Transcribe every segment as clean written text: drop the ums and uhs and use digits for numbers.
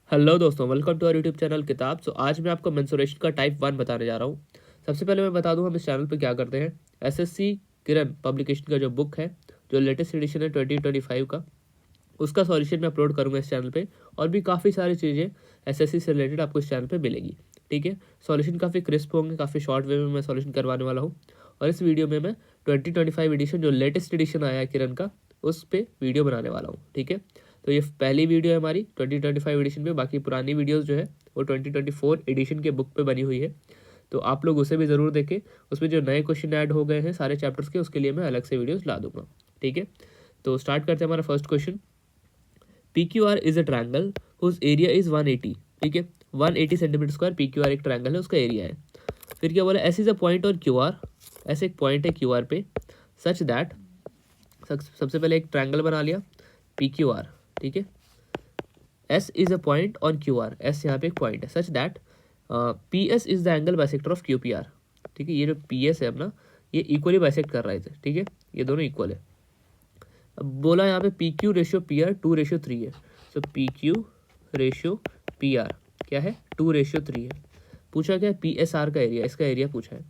Hello दोस्तों, welcome to our YouTube channel Kitab. आज मैं आपको मेंसुरेशन का टाइप 1 बताने जा रहा हूँ। सबसे पहले मैं बता दूँ हम इस चैनल पे क्या करते हैं। एसएससी किरण पब्लिकेशन का जो बुक है, जो लेटेस्ट एडिशन है 2025 का, उसका सॉल्यूशन मैं अपलोड करूँगा इस चैनल पे। और भी काफ़ी सारी चीज़ें एसएससी से रिलेटेड आपको इस चैनल पे मिलेगी। ठीक है, सॉल्यूशन काफ़ी क्रिस्प होंगे, काफ़ी शॉर्ट वे में मैं सॉल्यूशन करवाने वाला हूँ। और इस वीडियो में मैं 2025 एडिशन, जो लेटेस्ट एडिशन आया है किरण का, उस पर वीडियो बनाने वाला हूँ। ठीक है, तो ये पहली वीडियो है हमारी 2025 एडिशन पे। बाकी पुरानी वीडियोस जो है वो 2024 एडिशन के बुक पे बनी हुई है, तो आप लोग उसे भी ज़रूर देखें। उसमें जो नए क्वेश्चन ऐड हो गए हैं सारे चैप्टर्स के, उसके लिए मैं अलग से वीडियोस ला दूंगा। ठीक है, तो स्टार्ट करते हैं हमारा first question. PQR is a triangle whose area is 180। ठीक है, 180 सेंटीमीटर स्क्वायर PQR एक ट्रायंगल है, उसका एरिया है। फिर क्या बोला, एस इज अ पॉइंट और QR, ऐसे एक पॉइंट है QR पे, सच दैट, सबसे पहले एक ट्रायंगल बना लिया PQR। ठीक है, S is a point on QR, S यहाँ पे एक पॉइंट है, such that PS is the angle bisector of QPR। ठीक है, ये जो PS है अपना, ये इक्वली बाइसेक्ट कर रहे थे। ठीक है, ये दोनों इक्वल है। अब बोला यहाँ पे PQ रेशियो PR 2:3 है। सो PQ रेशियो PR क्या है, 2:3 है। पूछा क्या है, PSR का एरिया, इसका एरिया पूछा है।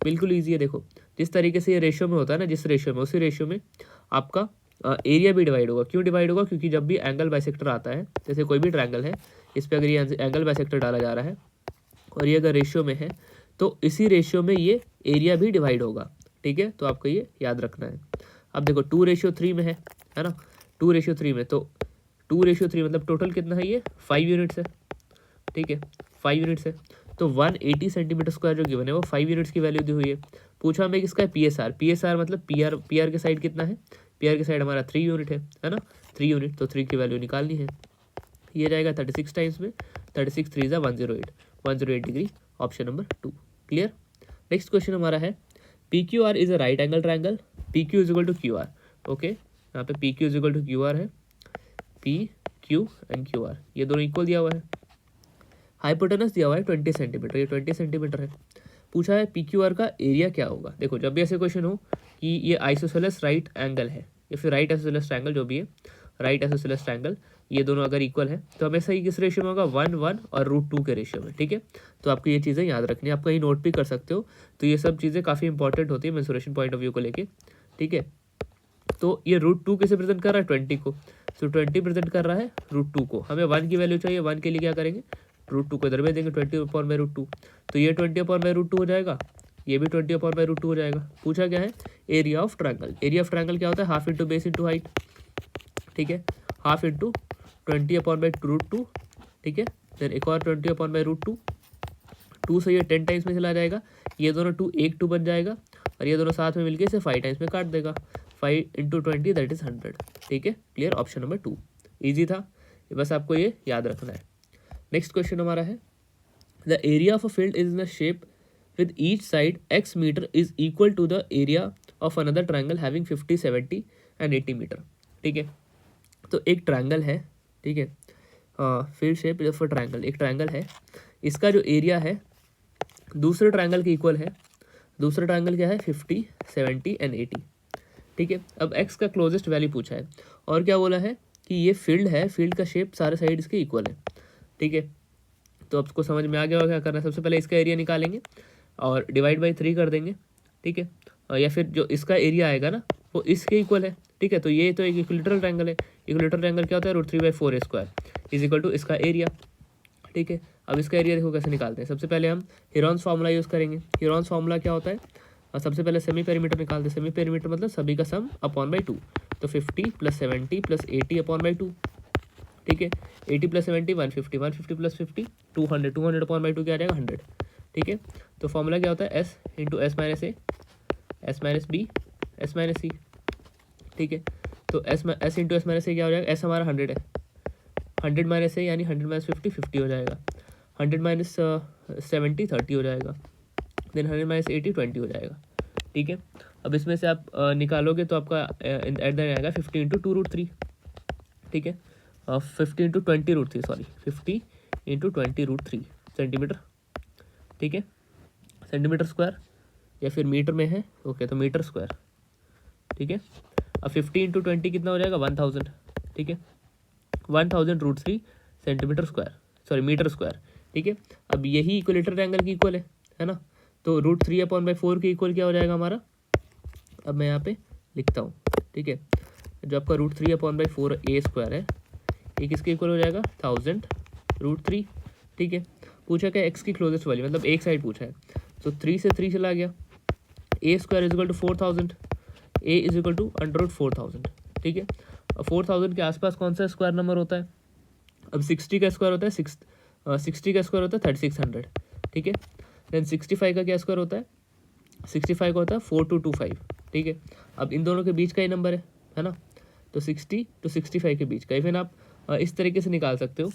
बिल्कुल ईजी है। देखो, जिस तरीके से ये रेशियो में होता है ना, जिस रेशियो में, उसी रेशियो में आपका एरिया भी डिवाइड होगा। क्यों डिवाइड होगा, क्योंकि जब भी एंगल बाइसेक्टर आता है, जैसे कोई भी ट्रायंगल है, इस पर अगर ये एंगल बाइसेक्टर डाला जा रहा है और ये अगर रेशियो में है, तो इसी रेशियो में ये एरिया भी डिवाइड होगा। ठीक है, तो आपको ये याद रखना है। अब देखो 2:3 में है ना, 2:3 में, तो 2:3 मतलब टोटल कितना है, ये 5 यूनिट्स है। ठीक है, 5 यूनिट्स है, तो 180 सेंटीमीटर स्क्वायर जो गिवन है वो 5 यूनिट्स की वैल्यू दी हुई है। पूछा हमें किसका है, PSR मतलब PR के साइड कितना है, PR के साइड हमारा 3 यूनिट है ना, 3 यूनिट, तो 3 की वैल्यू निकालनी है। ये जाएगा 36 टाइम्स में, 36 3 ज़ा 108 degree, option number 2। Clear. Next question हमारा है, PQR is a right angle triangle, PQ is equal to QR। Okay, यहाँ पे PQ is equal to QR है, PQ एंड QR ये दोनों इक्वल दिया हुआ है। हाइपोटेनस दिया हुआ है 20 सेंटीमीटर, ये 20 सेंटीमीटर है। पूछा है PQR का एरिया क्या होगा। देखो, जब भी ऐसे क्वेश्चन हो कि ये आइसोसेलेस राइट एंगल है या फिर राइट आइसोसेलेस ट्रायंगल, जो भी है राइट आइसोसेलेस ट्रायंगल, ये दोनों अगर इक्वल है तो हमेशा ही किस रेशियो में होगा, 1:1 और √2 के रेशियो में। ठीक है, तो आपको ये चीज़ें याद रखनी है, आप कहीं नोट भी कर सकते हो। तो ये सब चीज़ें काफ़ी इंपॉर्टेंट होती है मेंसुरेशन पॉइंट ऑफ व्यू को लेके। ठीक है, तो ये √2 किसे प्रेजेंट कर रहा है, 20 को। सो 20 प्रेजेंट कर रहा है √2 को। हमें 1 की वैल्यू चाहिए, 1 के लिए क्या करेंगे, √2 को इधर में देंगे, 20/√2। तो ये 20/√2 हो जाएगा, ये भी 20/√2 हो जाएगा। पूछा क्या है, area of triangle. Area of triangle क्या होता है, half into base into height. ठीक है, हाफ इंटू 20/√2। ठीक है, देन एक और 20/√2, 2 से ये 10 टाइम्स में चला जाएगा, ये दोनों 2 एक 2 बन जाएगा, और ये दोनों साथ में मिलकर इसे 5 टाइम्स में काट देगा। 5 × 20 दैट इज 100। ठीक है, क्लियर, ऑप्शन नंबर 2 ईजी था, बस आपको ये याद रखना है। नेक्स्ट क्वेश्चन हमारा है, the area of a field is in a shape with each side x metre is equal to the area of another triangle having 50, 70 and 80 metre. ठीक है, तो एक ट्रायंगल है। ठीक है, field shape of a triangle, एक triangle है, इसका जो एरिया है दूसरे ट्रायंगल के इक्वल है। दूसरा ट्रायंगल क्या है, 50, 70 एंड 80। ठीक है, अब x का क्लोजेस्ट वैल्यू पूछा है, और क्या बोला है कि ये फील्ड है, फील्ड का शेप सारे साइड इसके इक्वल है। ठीक है, तो आपको समझ में आ गया होगा क्या करना है। सबसे पहले इसका एरिया निकालेंगे और डिवाइड बाई 3 कर देंगे। ठीक है, या फिर जो इसका एरिया आएगा ना, वो इसके इक्वल है। ठीक है, तो ये तो एक इक्विलेटरल ट्रायंगल है। इक्विलेटरल ट्रायंगल क्या होता है, √3/4 इज इक्वल टू इसका एरिया। ठीक है, अब इसका एरिया देखो कैसे निकालते हैं। सबसे पहले हम हेरॉन्स फार्मूला यूज़ करेंगे। हेरॉन्स फार्मूला क्या होता है, और सबसे पहले सेमी पेरीमीटर निकालते हैं। सेमी पेरीमीटर मतलब सभी का सम अपॉन बाई 2, तो 50 + 70 + 80 अपॉन बाई 2। ठीक है, 80 + 70 150, 150 + 50 200, 200 अपॉन बाई 2 क्या आ जाएगा, 100। ठीक है, तो फॉर्मूला क्या होता है, S × S - A, S - B, S - C। ठीक है, तो S × S क्या हो जाएगा, S हमारा 100 है, 100 - A यानी 100 - 50 50 हो जाएगा, 100 - 70 30 हो जाएगा, देन 100 - 80 20 हो जाएगा। ठीक है, अब इसमें से आप निकालोगे तो आपका एट द आएगा 50 × 2√3। ठीक है, 50 × 20√3, सॉरी 50 × 20√3 सेंटीमीटर। ठीक है, सेंटीमीटर स्क्वायर, या फिर मीटर में है, ओके, तो मीटर स्क्वायर। ठीक है, अब 50 × 20 कितना हो जाएगा, 1000। ठीक है, 1000 √3 centimetre square, sorry metre square, ठीक है। अब यही इक्विलेटरल एंगल की इक्वल है ना, तो √3/4 के इक्वल क्या हो जाएगा हमारा, अब मैं यहाँ पे लिखता हूँ, ठीक है। जो आपका √3/4 ए स्क्वायर है, ये किसके इक्वल हो जाएगा, 1000 √3, ठीक है। पूछा क्या, एक्स की क्लोजेस्ट वैल्यू, मतलब एक साइड पूछा है, तो 3 से 3 चला गया, A square is equal to 4000, A is equal to √4000, ठीक है। अब 4000 के आसपास कौन सा स्क्वायर नंबर होता है, अब 60 का स्क्वायर होता है 60 का स्क्वायर होता है 3600, ठीक है। देन 65 का क्या स्क्वायर होता है, 65 का होता है 4225, ठीक है। अब इन दोनों के बीच का ही नंबर है ना, तो 60 to 65 के बीच का, इवन आप इस तरीके से निकाल सकते हो,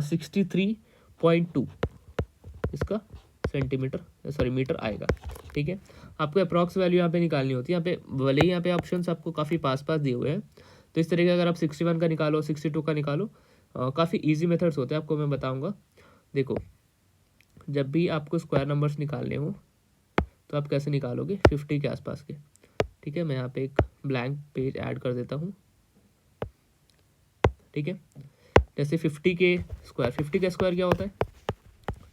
63.2 इसका सेंटीमीटर सॉरी मीटर आएगा, ठीक है। आपको अप्रॉक्स वैल्यू यहाँ पे निकालनी होती है, यहाँ पे भले ही यहाँ पे ऑप्शंस आपको काफ़ी पास दिए हुए हैं, तो इस तरीके अगर आप 61 का निकालो, 62 का निकालो, काफ़ी इजी मेथड्स होते हैं, आपको मैं बताऊंगा। देखो, जब भी आपको स्क्वायर नंबर्स निकालने हो तो आप कैसे निकालोगे, 50 के आसपास के, ठीक है। मैं यहाँ पे एक ब्लैंक पेज ऐड कर देता हूँ, ठीक है। जैसे 50 का स्क्वायर क्या होता है,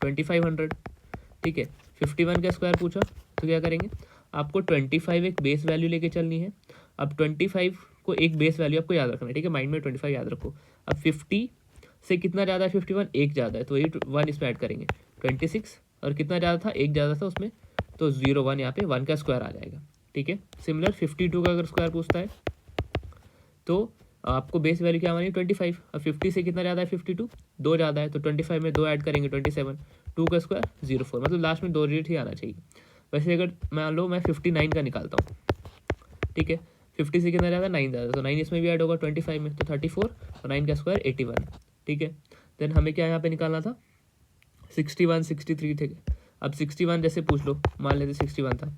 2500, ठीक है। 51 का स्क्वायर पूछा तो क्या करेंगे, आपको 25 एक बेस वैल्यू लेके चलनी है। अब 25 को एक बेस वैल्यू आपको याद रखना है, ठीक है, माइंड में 25 याद रखो। अब 50 से कितना ज़्यादा है, 51 एक ज़्यादा है, तो वही 1 इसमें ऐड करेंगे, 26, और कितना ज़्यादा था, एक ज़्यादा था उसमें, तो 01 यहाँ पे 1 का स्क्वायर आ जाएगा, ठीक है। सिमिलर 52 का अगर स्क्वायर पूछता है तो आपको बेस वैल्यू क्या मानी, 25। अब 50 से कितना ज़्यादा है, 52, 2 ज़्यादा है, तो 25 में 2 ऐड करेंगे, 27, 2 का स्क्वायर 04, मतलब लास्ट में 2 डिजिट ही आना चाहिए। वैसे अगर मान लो मैं 59 का निकालता हूँ, ठीक है, 50 से कितना ज़्यादा, 9 ज़्यादा, तो 9 इसमें भी ऐड होगा 25 में, तो 34, और 9 का स्क्वायर 81, ठीक है। देन हमें क्या यहाँ पे निकालना था, 61, 63, ठीक है। अब 61 जैसे पूछ लो, मान लेते 61 था,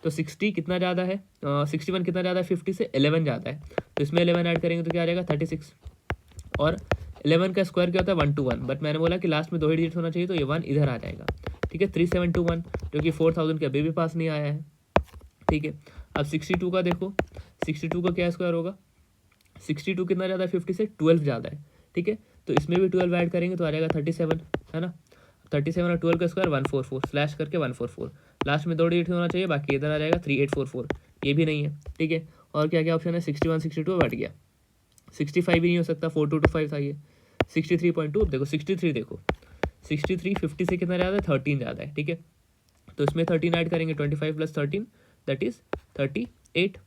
तो 60 कितना ज़्यादा है, 61 कितना ज़्यादा है, 50 से 11 ज़्यादा है, तो इसमें 11 ऐड करेंगे तो क्या आ जाएगा, 36, और 11 का स्क्वायर क्या होता है, 121, बट मैंने बोला कि लास्ट में 2 ही डिजिट होना चाहिए, तो ये 1 इधर आ जाएगा, ठीक है। 3721, जो कि 4000 के अभी भी पास नहीं आया है, ठीक है। अब 62 का देखो, 62 का क्या स्क्वायर होगा, 62 कितना ज़्यादा है, 50 से 12 ज़्यादा है, ठीक है, तो इसमें भी 12 ऐड करेंगे तो आ जाएगा 37, है ना। 37 और 12 का स्क्वायर 144, स्लैश करके 144, लास्ट में 2 डिजिट होना चाहिए, बाकी इधर आ जाएगा 3844, ये भी नहीं है, ठीक है। और क्या क्या ऑप्शन है, 61, 62 बढ़ गया, 65 भी नहीं हो सकता, 4225 था ये, 63.2, देखो 63, देखो 63 50 से कितना ज़्यादा है, 13 ज़्यादा है, ठीक है, तो इसमें 13 ऐड करेंगे, 25 + 13 दैट इज़ 38,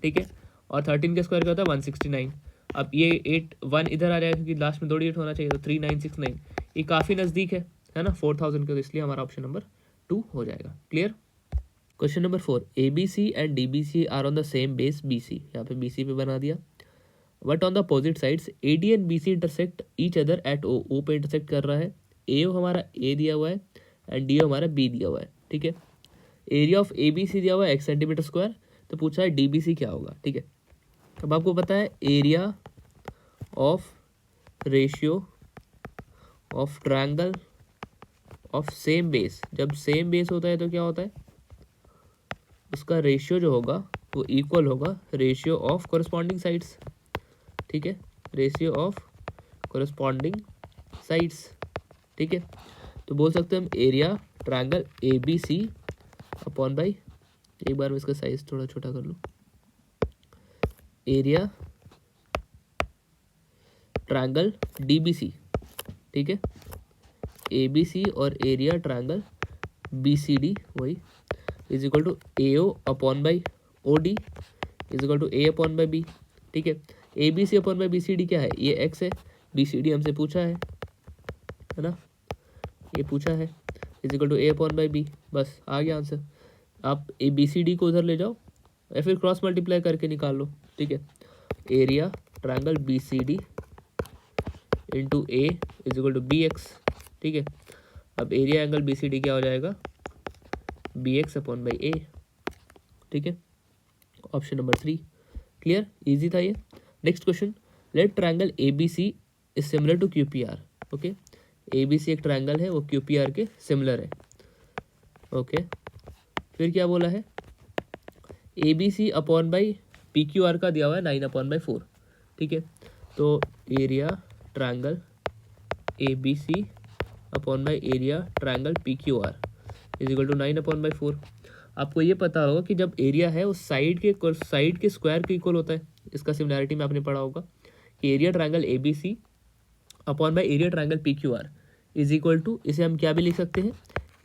ठीक है। और 13 का स्क्वायर क्या होता है, 169, अब ये 1 इधर आ जाएगा क्योंकि लास्ट में 2 डिजिट होना चाहिए, तो 3969, ये काफ़ी नज़दीक है ना 4000 के, तो इसलिए हमारा ऑप्शन नंबर 2 हो जाएगा। Clear. Question number 4, ABC and DBC are on the same base BC, यहाँ पे BC पे बना दिया, but on the opposite sides AD and BC intersect each other at O पे इंटरसेक्ट कर रहा है, AO हमारा A दिया हुआ है एंड DO हमारा B दिया हुआ है, ठीक है। एरिया ऑफ ABC दिया हुआ है x सेंटीमीटर स्क्वायर, तो पूछा है DBC क्या होगा, ठीक है। अब आपको पता है area of ratio of triangle of same base, जब सेम बेस होता है तो क्या होता है, उसका रेशियो जो होगा वो इक्वल होगा रेशियो ऑफ कोरस्पॉन्डिंग साइड्स, ठीक है, रेशियो ऑफ कोरस्पॉन्डिंग साइड्स, ठीक है। तो बोल सकते हैं हम area triangle ABC upon by, एक बार मैं इसका साइज थोड़ा छोटा कर लूँ, एरिया ट्रायंगल DBC, ठीक है, ABC और एरिया ट्रायंगल BCD वही is equal to AO upon by OD is equal to A upon by B, ठीक है। ABC अपॉन बाई BCD क्या है, ये x है, BCD हमसे पूछा है ना, ये पूछा है, is equal to A upon by B, बस आ गया आंसर। आप ABCD को उधर ले जाओ या फिर क्रॉस मल्टीप्लाई करके निकाल लो, ठीक है। Area triangle BCD into A is equal to BX, ठीक है। अब एरिया एंगल BCD क्या हो जाएगा, BX अपॉन बाई A, ठीक है। Option number 3। क्लियर, इजी था ये। Next question, let triangle ABC is similar to QPR, okay. ABC एक ट्रायंगल है, वो QPR के सिमिलर है, ओके। फिर क्या बोला है, ABC अपॉन बाई PQR का दिया हुआ है 9/4, ठीक है। तो area triangle ABC upon by area triangle PQR is equal to 9/4। आपको ये पता होगा कि जब एरिया है उस साइड के स्क्वायर के इक्वल होता है। इसका सिमिलैरिटी में आपने पढ़ा होगा कि area triangle ABC upon by area triangle PQR is equal to, इसे हम क्या भी लिख सकते हैं,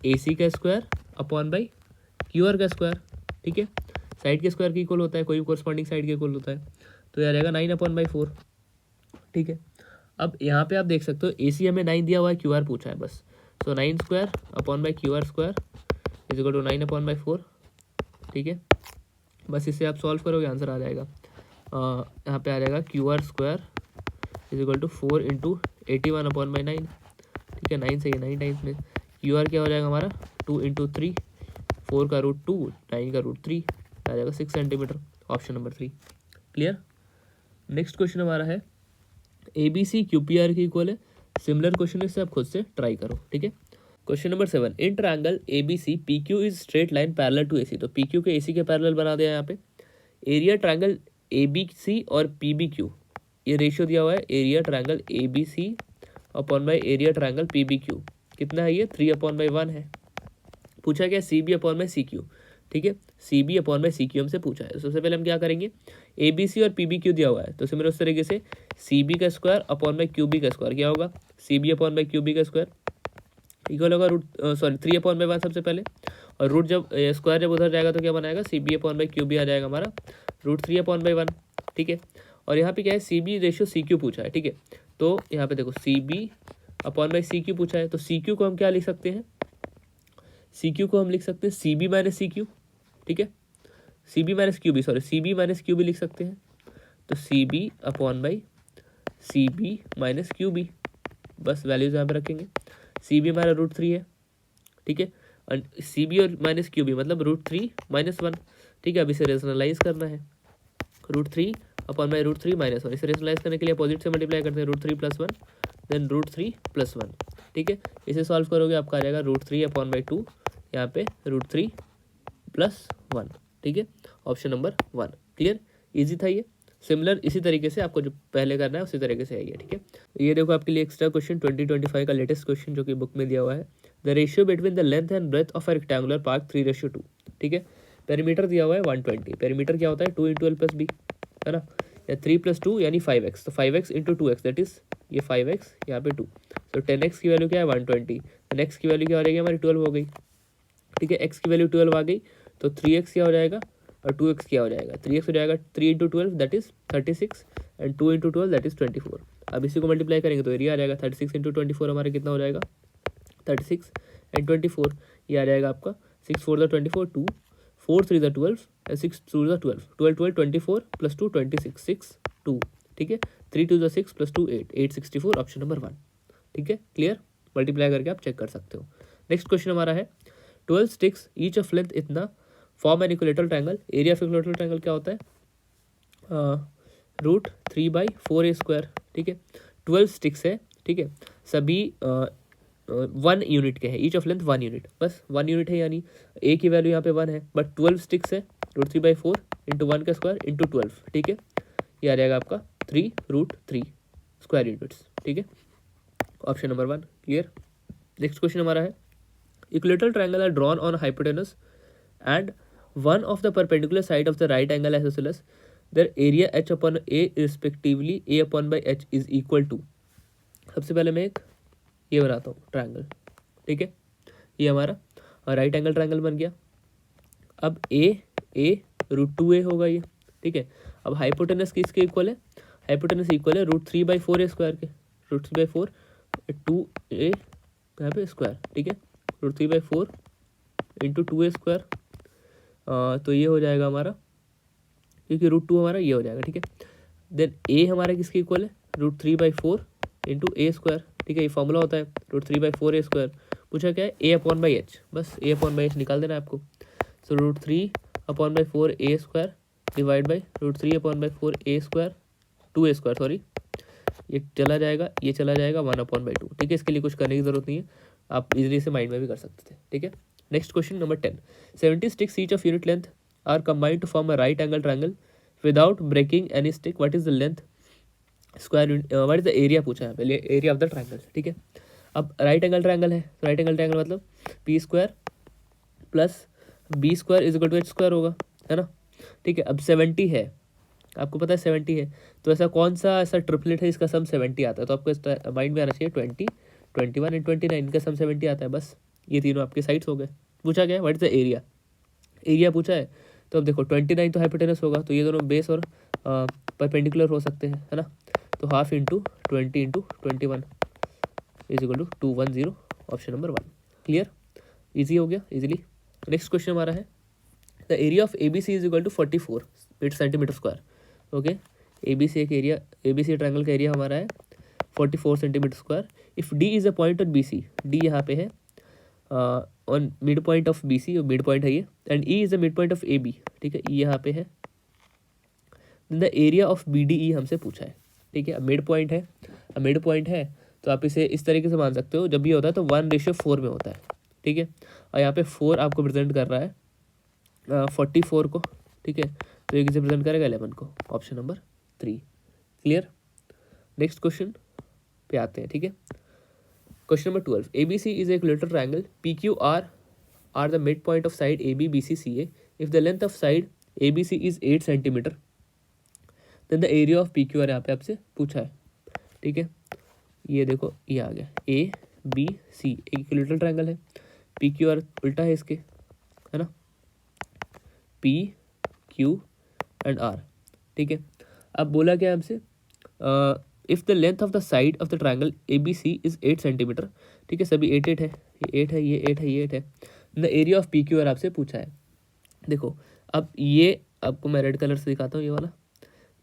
AC का स्क्वायर अपॉन बाई QR का स्क्वायर। ठीक है, साइड के स्क्वायर के इक्वल होता है, कोई भी कोरस्पॉन्डिंग साइड के इक्वल होता है, तो यह रहेगा 9/4। ठीक है, अब यहाँ पे आप देख सकते हो AC हमें 9 दिया हुआ है, QR पूछा है बस, so 9 square upon by QR square is equal to 9/4। ठीक है, बस इसे आप सॉल्व करोगे आंसर आ जाएगा। यहाँ पे आ जाएगा QR square is equal to 4 into 81/9। ठीक है, 9 से 9 टाइम्स में QR क्या हो जाएगा हमारा 2 इंटू 3, 4 का रूट 2, 9 का रूट 3, आ जाएगा 6 centimetre. Option number 3 clear. Next question हमारा है ABC QPR के इक्वल है। सिमिलर क्वेश्चन इससे आप खुद से ट्राई करो। ठीक है, question number 7, in triangle ABC PQ is straight line parallel to AC। तो PQ के AC के पैरेलल बना दिया यहाँ पे। एरिया ट्रायंगल ABC और PBQ, ये रेशियो दिया हुआ है, area triangle ABC upon by area triangle PBQ कितना है, ये 3/1 है। पूछा गया CB अपॉन बाई CQ। ठीक है, CB अपॉन बाई CQ हमसे पूछा है। सबसे पहले हम क्या करेंगे, ABC और PBQ दिया हुआ है, तो सिमिलर उस तरीके से CB का स्क्वायर अपॉन बाई QB का स्क्वायर क्या होगा, CB अपॉन बाई QB का स्क्वायर इक्वल होगा 3/1 सबसे पहले, और रूट जब स्क्वायर जब उधर जाएगा तो क्या बनाएगा, CB अपॉन बाई QB आ जाएगा हमारा √3/1। ठीक है, और यहाँ पे क्या है, CB रेशियो CQ पूछा है। ठीक है, तो यहाँ पे देखो CB अपॉन बाई CQ पूछा है, तो CQ को हम क्या लिख सकते हैं, CQ को हम लिख सकते हैं CB माइनस CQ। ठीक है, CB माइनस QB लिख सकते हैं, तो CB upon by CB minus QB, बस वैल्यूज यहाँ पे रखेंगे। CB हमारा √3 है। ठीक है, CB और माइनस QB मतलब √3 - 1। ठीक है, अब इसे रेशनलाइज करना है, √3 अपॉन बाई √3 - 1। इसे रेशनलाइज करने के लिए अपोजिट से मल्टीप्लाई करते हैं, √3 + 1 देन √3 + 1। ठीक है, इसे सॉल्व करोगे आपका आ जाएगा √3 अपॉन बाई 2, यहाँ पे √3 + 1। ठीक है, ऑप्शन नंबर 1 क्लियर, इजी था ये। सिमिलर इसी तरीके से आपको जो पहले करना है उसी तरीके से आइए। ठीक है, ये देखो आपके लिए एक्स्ट्रा क्वेश्चन 2025 का लेटेस्ट क्वेश्चन जो कि बुक में दिया हुआ है। The ratio between the length and breadth of a rectangular park 3:2। ठीक है, पेरीमीटर दिया हुआ है 120। पेरीमीटर क्या होता है, 2 × L + B है ना, या 3 + 2 यानी 5x, तो 5x × 2x दैट इज ये 5x, यहाँ पे 2, तो 10x की वैल्यू क्या है 120, नेक्स्ट की वैल्यू क्या हो जाएगी हमारी 12 हो गई। ठीक है, x की वैल्यू 12 आ गई, तो 3x क्या हो जाएगा और 2x क्या हो जाएगा, 3x हो जाएगा 3 × 12 that is 36 and 2 × 12 that is 24। अब इसी को मल्टीप्लाई करेंगे तो एरिया आ जाएगा 36 × 24 हमारा कितना हो जाएगा 36 एंड 24, ये आ जाएगा आपका 6 × 4 = 24, 2 4 × 3 = 12 एंड 6 × 2 = 12, 12 12 24 + 2 26 6 2। ठीक है, 3 × 2 = 6 + 2 8 864 ऑप्शन नंबर 1। ठीक है, क्लियर, मल्टीप्लाई करके आप चेक कर सकते हो। नेक्स्ट क्वेश्चन हमारा है 12 स्टिक्स ईच ऑफ लेंथ इतना form an equilateral triangle. Area of equilateral triangle क्या होता है, √3/4a²। ठीक है, 12 स्टिक्स है। ठीक है, सभी 1 यूनिट के हैं, ईच ऑफ लेंथ 1 यूनिट, बस 1 यूनिट है, यानी a की वैल्यू यहाँ पे 1 है, बट 12 स्टिक्स है, √3/4 × 1 का स्क्वायर × 12। ठीक है, ये आ जाएगा आपका 3√3 स्क्वायर यूनिट्स। ठीक है, option number 1 clear. Next question हमारा है equilateral triangle are drawn on hypotenuse and one of the perpendicular side of the right angle isosceles, their area h upon a respectively a upon by h is equal to। सबसे पहले मैं एक ये बनाता हूँ triangle. ठीक है, ये हमारा राइट एंगल ट्रायंगल बन गया। अब a √2a होगा ये। ठीक है, अब हाइपोटेनस किसके इक्वल है, हाइपोटेनस इक्वल है √3/4a² के, √3/4 2a यहाँ पे स्क्वायर। ठीक है, √3/4 × 2a², तो ये हो जाएगा हमारा, क्योंकि √2 हमारा ये हो जाएगा। ठीक है, देन a हमारा किसके इक्वल है, √3/4 × a²। ठीक है, ये फॉर्मूला होता है √3/4a²। पूछा क्या है, a/h, बस a/h निकाल देना है आपको। सो √3/4a² divide by √3/4a², 2a², sorry, ये चला जाएगा, ये चला जाएगा 1/2। ठीक है, इसके लिए कुछ करने की जरूरत नहीं है, आप इजीली से माइंड में भी कर सकते थे। ठीक है, next question number 10, 70 sticks each of unit length are combined to form a right angle triangle without breaking any stick. What is the length square what is the area पूछा है पहले, एरिया ऑफ द ट्राइंगल, ठीक है। अब right angle triangle है, तो right angle triangle मतलब P square plus B square is equal to H square होगा, है ना, ठीक है। अब 70 है, आपको पता है 70 है, तो ऐसा कौन सा ऐसा ट्रिपलेट है इसका सम 70 आता है, तो आपको इस माइंड में आना चाहिए 20, 21 एंड 29, इनका सम 70 आता है, बस ये तीनों आपके साइड्स हो गए। पूछा गया what is the area, area पूछा है, तो अब देखो 29 तो हाइपोटेनस होगा, तो ये दोनों बेस और परपेंडिकुलर हो सकते हैं, है ना, तो half into 20 into 21 is equal to 210, option number 1। Clear, easy हो गया इजीली। नेक्स्ट क्वेश्चन हमारा है the area of A B C is equal to 44 centimetre square. Okay, A B C एक area, A B C triangle का area हमारा है 44 centimetre square. If D is a point on B C, D यहाँ पे है on mid point of B C, mid point है ये, and E is the mid point of A B, ठीक है, ई यहाँ पे है, the area of B D E हमसे पूछा है, ठीक है। अब मिड पॉइंट है, अब मिड पॉइंट है तो आप इसे इस तरीके से मान सकते हो, जब भी होता है तो 1:4 में होता है, ठीक है, और यहाँ पे 4 आपको प्रेजेंट कर रहा है 44 को, ठीक है, तो ये किसे प्रेजेंट करेगा 11 को, option number 3। Clear, next question पे आते हैं, ठीक है। Question number 12, A B C is a equilateral triangle P Q R the mid point of side A B B C C A, if the length of side A B C is 8 centimetre, then the area of P Q R यहाँ पे आपसे पूछा है, ठीक है। ये देखो ये आ गया ए बी सी, एक इक्विलेटरल ट्रायंगल है, पी क्यू आर उल्टा है इसके, है ना, पी क्यू एंड आर, ठीक है। अब बोला क्या हमसे, if the length of the side of the triangle A B C is 8 centimetre, ठीक है, सभी 8 8 है, ये 8 है, ये 8 है, ये 8 है, the area of P Q are आपसे पूछा है। देखो अब ये आपको मैं रेड कलर से दिखाता हूँ, ये वाला,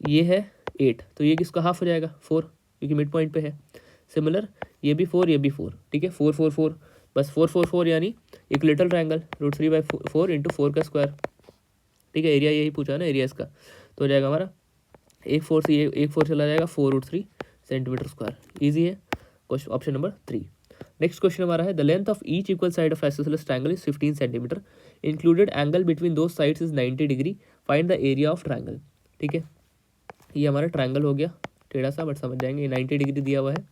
ये है 8, तो ये किसका हाफ हो जाएगा 4, क्योंकि मिड पॉइंट पे है। सिमिलर ये भी 4, ये भी 4, ठीक है, 4 4 4, बस 4 4 4 यानी इक्विलेटरल ट्रायंगल √3/4 इंटू 4 का स्क्वायर, ठीक है। एरिया यही पूछा ना एरिया इसका, तो हो जाएगा हमारा एक 4 से एक 4 चला जाएगा 4√3 सेंटीमीटर स्क्वायर, ईजी है, question option number 3। Next question हमारा है the length of each equal side of isosceles triangle is 15 centimetre, included angle between दो sides is 90 degree, find the area of triangle, ठीक है। ये हमारा ट्रायंगल हो गया टेढ़ा सा, बट समझ जाएंगे, 90 डिग्री दिया हुआ है,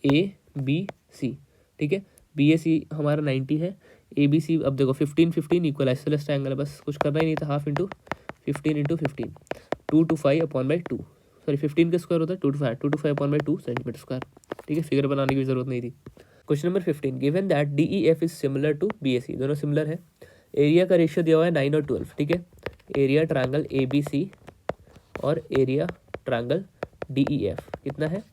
ए बी सी, ठीक है, बी ए सी हमारा 90 है, ए बी सी, अब देखो 15 15 इक्वल आइसोसेलेस ट्रायंगल है, बस कुछ करना ही नहीं था, half into 15 into 15, 2 to 5 upon by 2, sorry 15 का स्क्वायर होता है 2 to 5 upon by 2 centimetre square, ठीक है, फिगर बनाने की जरूरत नहीं थी। Question number 15, given that D E F is similar to B A C, दोनों सिमिलर है, एरिया का रेशियो दिया हुआ है 9 और 12, ठीक है, area triangle A B C और area triangle D E F कितना है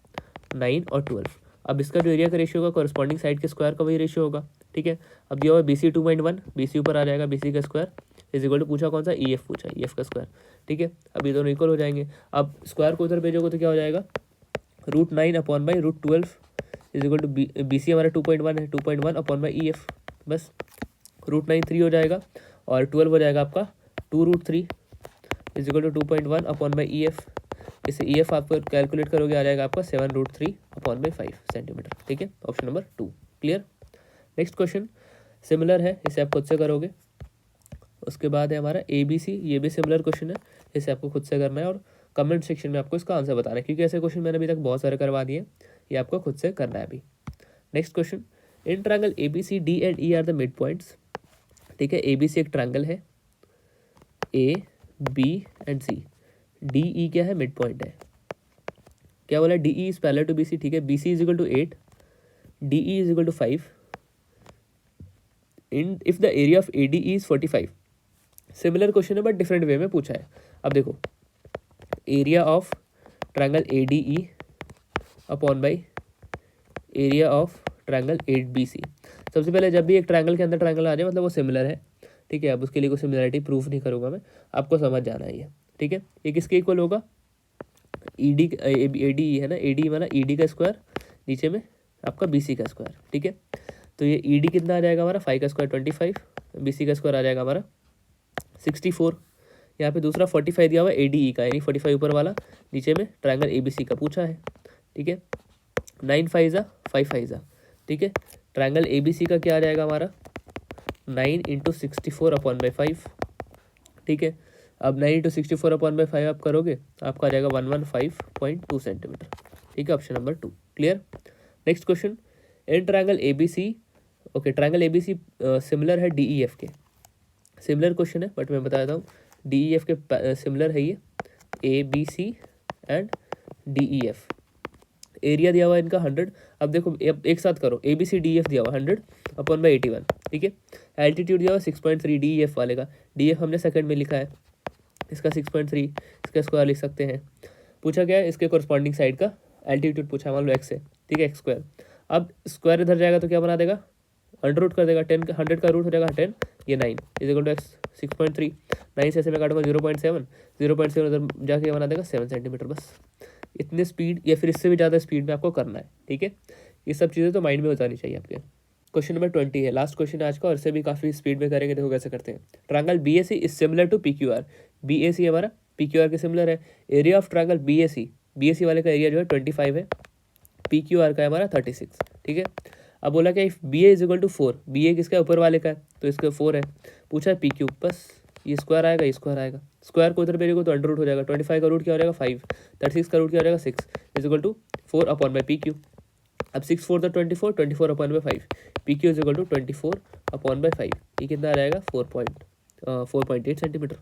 9 और 12। अब इसका जो एरिया का रेशियो होगा कॉरस्पॉन्डिंग साइड के स्क्वायर का वही रेशियो होगा, ठीक है। अब दिया हुआ है बी सी 2.1, बी सी ऊपर आ जाएगा, बी सी का स्क्वायर इज इक्वल टू पूछा कौन सा ई एफ पूछा, ई एफ का स्क्वायर, ठीक है। अब ये दोनों इक्वल हो जाएंगे, अब स्क्वायर को उधर भेजोगे तो क्या हो जाएगा √9 upon by √12 is equal to B C हमारा 2.1 है, 2.1 अपॉन बाई ई एफ, बस √9 3 हो जाएगा और 12 हो जाएगा आपका 2√3 is equal to 2.1 upon by E F, इसे ई एफ आप कैलकुलेट करोगे आ जाएगा आपका 7√3 अपॉन बाई 5 सेंटीमीटर, ठीक है, option number 2। Clear, next question similar है, इसे आप खुद से करोगे। उसके बाद है हमारा ए बी सी, ये भी सिमिलर क्वेश्चन है, इसे आपको खुद से करना है और कमेंट सेक्शन में आपको इसका आंसर बताना है, क्योंकि ऐसे क्वेश्चन मैंने अभी तक बहुत सारे करवा दिए, ये आपको खुद से करना है अभी। Next question, in triangle A B C D and E are the mid points, ठीक है, ए बी सी एक ट्रायंगल है, A B and C, D E क्या है मिड पॉइंट है, क्या बोला D E is parallel to B C, ठीक है, B C is equal to 8, D E is equal to 5, in if the area of A D E is 45, similar question है but different way में पूछा है। अब देखो area of triangle A D E upon by area of triangle A B C, सबसे पहले जब भी एक ट्रायंगल के अंदर ट्रायंगल आ जाए मतलब वो सिमिलर है, ठीक है। अब उसके लिए कोई सिमिलरिटी प्रूफ नहीं करूँगा मैं, आपको समझ जाना है ये, ठीक है। ये किसके इक्वल होगा, ई डी ए डी है ना, ए डी माना ई डी का स्क्वायर, नीचे में आपका बी सी का स्क्वायर, ठीक है। तो ये ई डी कितना आ जाएगा हमारा 5 का स्क्वायर 25, बी सी का स्क्वायर आ जाएगा हमारा 64, यहाँ पे दूसरा 45 दिया हुआ है ए डी ई का, यानी 45 ऊपर वाला, नीचे में ट्रायंगल ए बी सी का पूछा है, ठीक है। 9 5 5 5, ठीक है, ट्रायंगल ए बी सी का क्या आ जाएगा हमारा 9 इंटू 64 अपॉन बाई 5, ठीक है। अब 9 इंटू 64/5 आप करोगे, आपका आ जाएगा 115.2 सेंटीमीटर। ठीक है, option number 2 clear. Next question, in triangle A B C, okay triangle A B C similar है डी ई एफ के। सिमिलर क्वेश्चन है बट मैं बता देता हूँ, डी ई एफ के सिमिलर है ये, A B C and D E F. Area दिया हुआ है इनका 100। अब देखो एक साथ करो, A B C D F दिया हुआ 100/81, ठीक है। एल्टीट्यूड दिया हुआ 6.3 डी एफ वाले का, डी एफ हमने सेकंड में लिखा है, इसका 6.3, इसका स्क्वायर लिख सकते हैं। पूछा क्या है, इसके कोरस्पॉन्डिंग साइड का एल्टीट्यूड पूछा, मान लो एक्स है, ठीक है, एक्स स्क्वायर। अब स्क्वायर इधर जाएगा तो क्या बना देगा, अंडर रूट कर देगा, 10 का 100 का रूट हो जाएगा 10, ये 9 इज इक्वल टू एक्स 6.3। 9 से ऐसे मैं काटूंगा 0.7, 0.7 उधर जाके बना देगा 7 सेंटीमीटर। बस इतने स्पीड या फिर इससे भी ज़्यादा स्पीड में आपको करना है, ठीक है। ये सब चीज़ें तो माइंड में हो जानी चाहिए आपके। क्वेश्चन नंबर 20 है, लास्ट क्वेश्चन आज का, और इससे भी काफ़ी स्पीड में करेंगे। देखो कैसे करते हैं। Triangle B A C is similar to P Q R. B A C हमारा पी क्यू आर के सिमिलर है। Area of triangle B A C वाले का एरिया जो है 25 है, पी क्यू आर का है हमारा 36, ठीक है। अब बोला क्या, if B A is equal to 4, B A किसका ऊपर वाले का है तो इसका 4 है। पूछा है पी क्यू, बस ये स्क्वायर आएगा, ये स्क्वायर आएगा, स्क्वायर को उधर भेजोगे तो अंडर रूट हो जाएगा। 25 का रूट क्या हो जाएगा 5, 36 का रूट क्या हो जाएगा 6 इज इक्वल टू 4/पी क्यू। अब 6 4 द 24, 24/5, P Q is equal to 24/5, ये कितना आ जाएगा 4.8 सेंटीमीटर।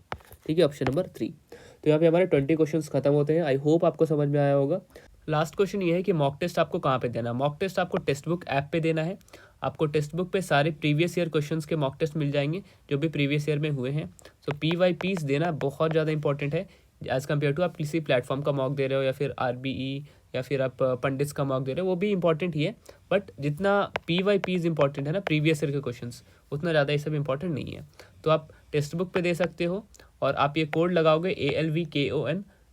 ठीक है, ऑप्शन नंबर 3। तो यहाँ पे हमारे 20 क्वेश्चंस खत्म होते हैं। आई होप आपको समझ में आया होगा। लास्ट क्वेश्चन ये है कि मॉक टेस्ट आपको कहाँ पे देना है। मॉक टेस्ट आपको टेक्स्ट बुक ऐप पे देना है। आपको टेक्स्ट बुक पे सारे प्रीवियस ईयर क्वेश्चंस के मॉक टेस्ट मिल जाएंगे जो भी प्रीवियस ईयर में हुए हैं। सो PYPs देना बहुत ज़्यादा इंपॉर्टेंट है एज़ कम्पेयर टू आप किसी प्लेटफॉर्म का मॉक दे रहे हो या फिर RBE या फिर आप पंडित्स का मॉक दे रहे हो, वो भी इंपॉर्टेंट ही है। बट जितना PYPs इंपॉर्टेंट है ना प्रीवियस ईयर के क्वेश्चंस, उतना ज़्यादा ये सब इंपॉर्टेंट नहीं है। तो आप टेक्स्ट बुक पे दे सकते हो और आप ये कोड लगाओगे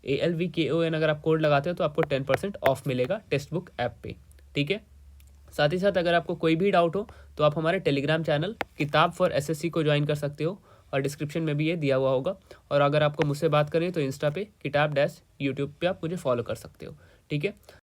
ALVKON अगर आप कोड लगाते हो तो आपको 10% ऑफ मिलेगा टेक्स्ट बुक ऐप पे। ठीक है, साथ ही साथ अगर आपको कोई भी डाउट हो तो आप हमारे टेलीग्राम चैनल किताब फॉर SSC को ज्वाइन कर सकते हो और डिस्क्रिप्शन में भी ये दिया हुआ होगा। और अगर आपको मुझसे बात करें तो इंस्टा पे किताब यूट्यूब पे आप मुझे फॉलो कर सकते हो। ठीक है,